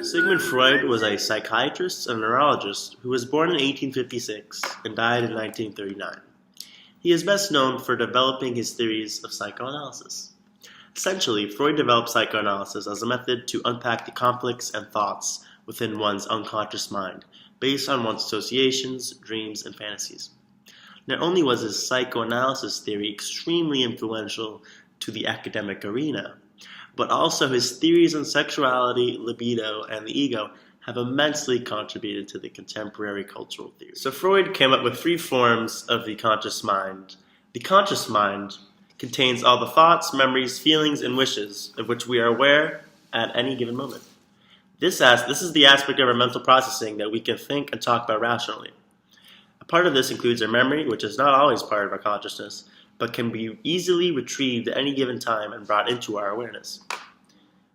Sigmund Freud was a psychiatrist and neurologist who was born in 1856 and died in 1939. He is best known for developing his theories of psychoanalysis. Essentially, Freud developed psychoanalysis as a method to unpack the conflicts and thoughts within one's unconscious mind, based on one's associations, dreams, and fantasies. Not only was his psychoanalysis theory extremely influential to the academic arena, but also his theories on sexuality, libido, and the ego have immensely contributed to the contemporary cultural theory. So Freud came up with three forms of the conscious mind. The conscious mind contains all the thoughts, memories, feelings, and wishes of which we are aware at any given moment. This is the aspect of our mental processing that we can think and talk about rationally. A part of this includes our memory, which is not always part of our consciousness, but can be easily retrieved at any given time and brought into our awareness.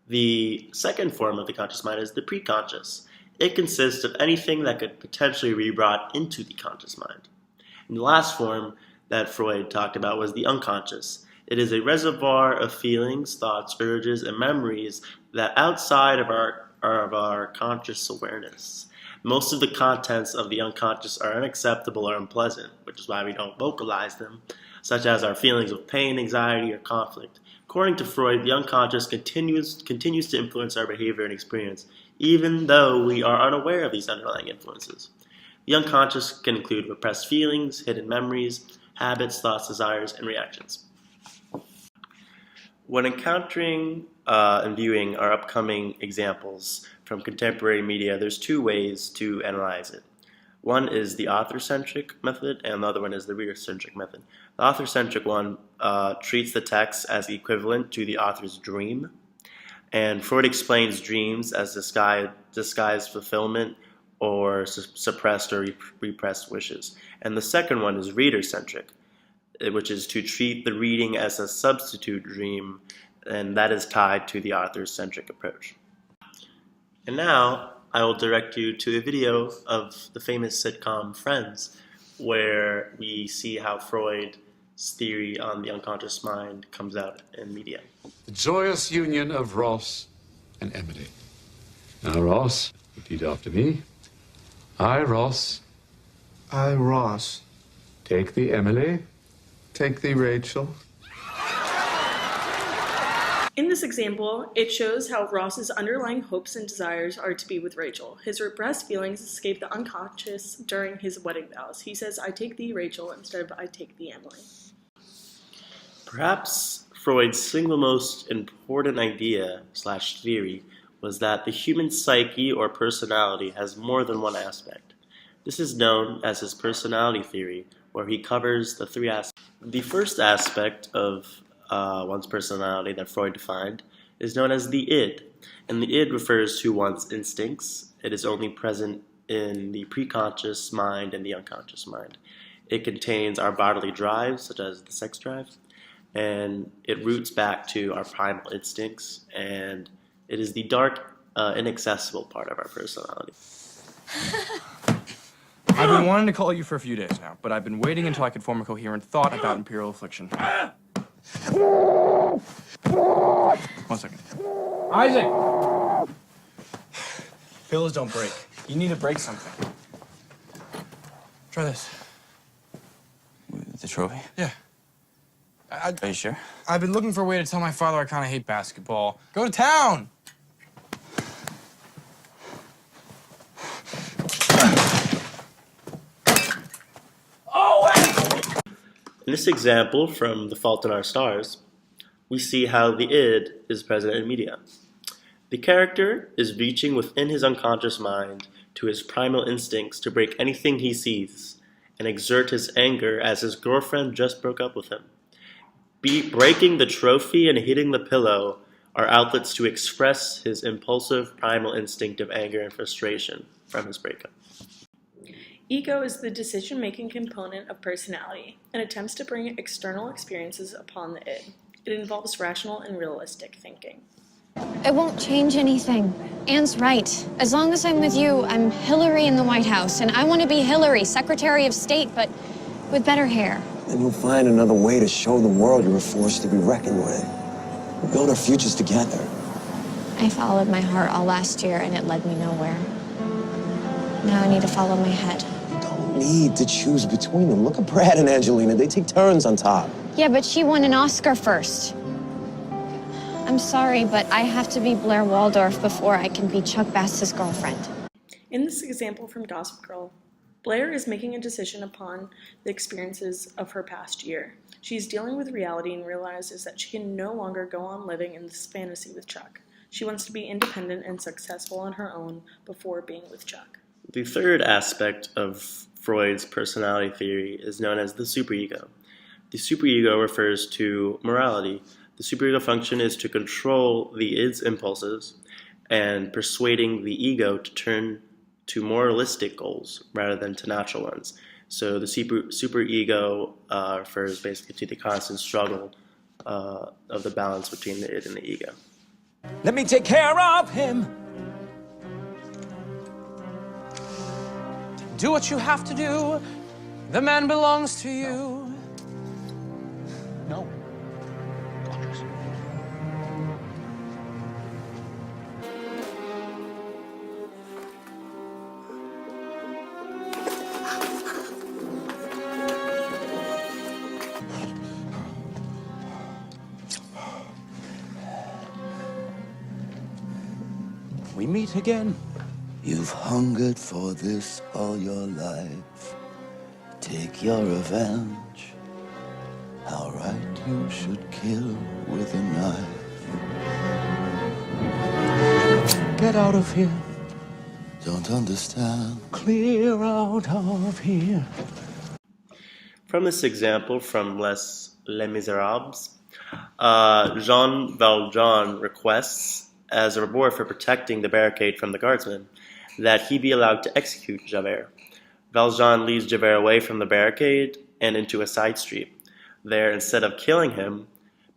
The second form of the conscious mind is the preconscious. It consists of anything that could potentially be brought into the conscious mind. And the last form that Freud talked about was the unconscious. It is a reservoir of feelings, thoughts, urges, and memories that outside of our conscious awareness. Most of the contents of the unconscious are unacceptable or unpleasant, which is why we don't vocalize them, such as our feelings of pain, anxiety, or conflict. According to Freud, the unconscious continues to influence our behavior and experience, even though we are unaware of these underlying influences. The unconscious can include repressed feelings, hidden memories, habits, thoughts, desires, and reactions. When encountering and viewing our upcoming examples from contemporary media, there's two ways to analyze it. One is the author-centric method, and the other one is the reader-centric method. The author-centric one treats the text as equivalent to the author's dream, and Freud explains dreams as disguised fulfillment or suppressed or repressed wishes. And the second one is reader-centric, which is to treat the reading as a substitute dream, and that is tied to the author-centric approach. And now, I will direct you to a video of the famous sitcom Friends, where we see how Freud's theory on the unconscious mind comes out in media. The joyous union of Ross and Emily. Now, Ross, repeat after me. I, Ross. I, Ross. Take thee, Emily. Take thee, Rachel. In this example, it shows how Ross's underlying hopes and desires are to be with Rachel. His repressed feelings escape the unconscious during his wedding vows. He says, I take thee, Rachel, instead of I take thee, Emily. Perhaps Freud's single most important idea/theory was that the human psyche or personality has more than one aspect. This is known as his personality theory, where he covers the three aspects. The first aspect of one's personality that Freud defined is known as the id, and the id refers to one's instincts. It is only present in the preconscious mind and the unconscious mind. It contains our bodily drives, such as the sex drive, and it roots back to our primal instincts, and it is the dark, inaccessible part of our personality. I've been wanting to call you for a few days now, but I've been waiting until I could form a coherent thought about imperial affliction. 1 second. Isaac! Pillows don't break. You need to break something. Try this. The trophy? Yeah. Are you sure? I've been looking for a way to tell my father I kind of hate basketball. Go to town! In this example from The Fault in Our Stars, we see how the id is present in media. The character is reaching within his unconscious mind to his primal instincts to break anything he sees and exert his anger as his girlfriend just broke up with him. Breaking the trophy and hitting the pillow are outlets to express his impulsive primal instinct of anger and frustration from his breakup. Ego is the decision-making component of personality and attempts to bring external experiences upon the id. It involves rational and realistic thinking. It won't change anything. Anne's right. As long as I'm with you, I'm Hillary in the White House, and I want to be Hillary, Secretary of State, but with better hair. And you'll find another way to show the world you're a force to be reckoned with. We'll build our futures together. I followed my heart all last year and it led me nowhere. Now I need to follow my head. You don't need to choose between them. Look at Brad and Angelina. They take turns on top. Yeah, but she won an Oscar first. I'm sorry, but I have to be Blair Waldorf before I can be Chuck Bass's girlfriend. In this example from Gossip Girl, Blair is making a decision upon the experiences of her past year. She's dealing with reality and realizes that she can no longer go on living in this fantasy with Chuck. She wants to be independent and successful on her own before being with Chuck. The third aspect of Freud's personality theory is known as the superego. The superego refers to morality. The superego function is to control the id's impulses and persuading the ego to turn to moralistic goals rather than to natural ones. So the superego refers basically to the constant struggle of the balance between the id and the ego. Let me take care of him. Do what you have to do. The man belongs to you. No. We meet again. You've hungered for this all your life. Take your revenge. How right you should kill with a knife. Get out of here. Don't understand. Clear out of here. From this example from Les Miserables, Jean Valjean requests, as a reward for protecting the barricade from the guardsmen, that he be allowed to execute Javert. Valjean leads Javert away from the barricade and into a side street. There, instead of killing him,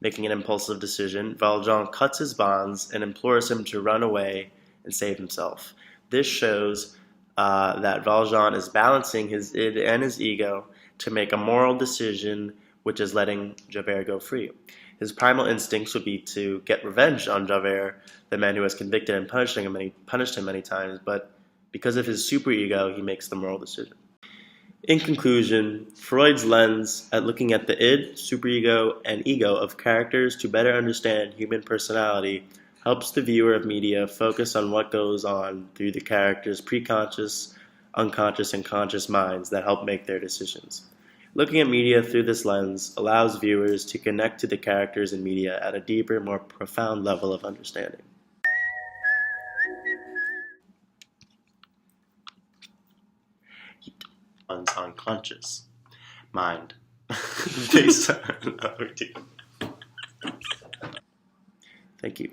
making an impulsive decision, Valjean cuts his bonds and implores him to run away and save himself. This shows that Valjean is balancing his id and his ego to make a moral decision, which is letting Javert go free. His primal instincts would be to get revenge on Javert, the man who was convicted and punished him many times, but because of his superego, he makes the moral decision. In conclusion, Freud's lens at looking at the id, superego, and ego of characters to better understand human personality helps the viewer of media focus on what goes on through the characters' preconscious, unconscious, and conscious minds that help make their decisions. Looking at media through this lens allows viewers to connect to the characters in media at a deeper, more profound level of understanding. One's unconscious mind based on Thank you.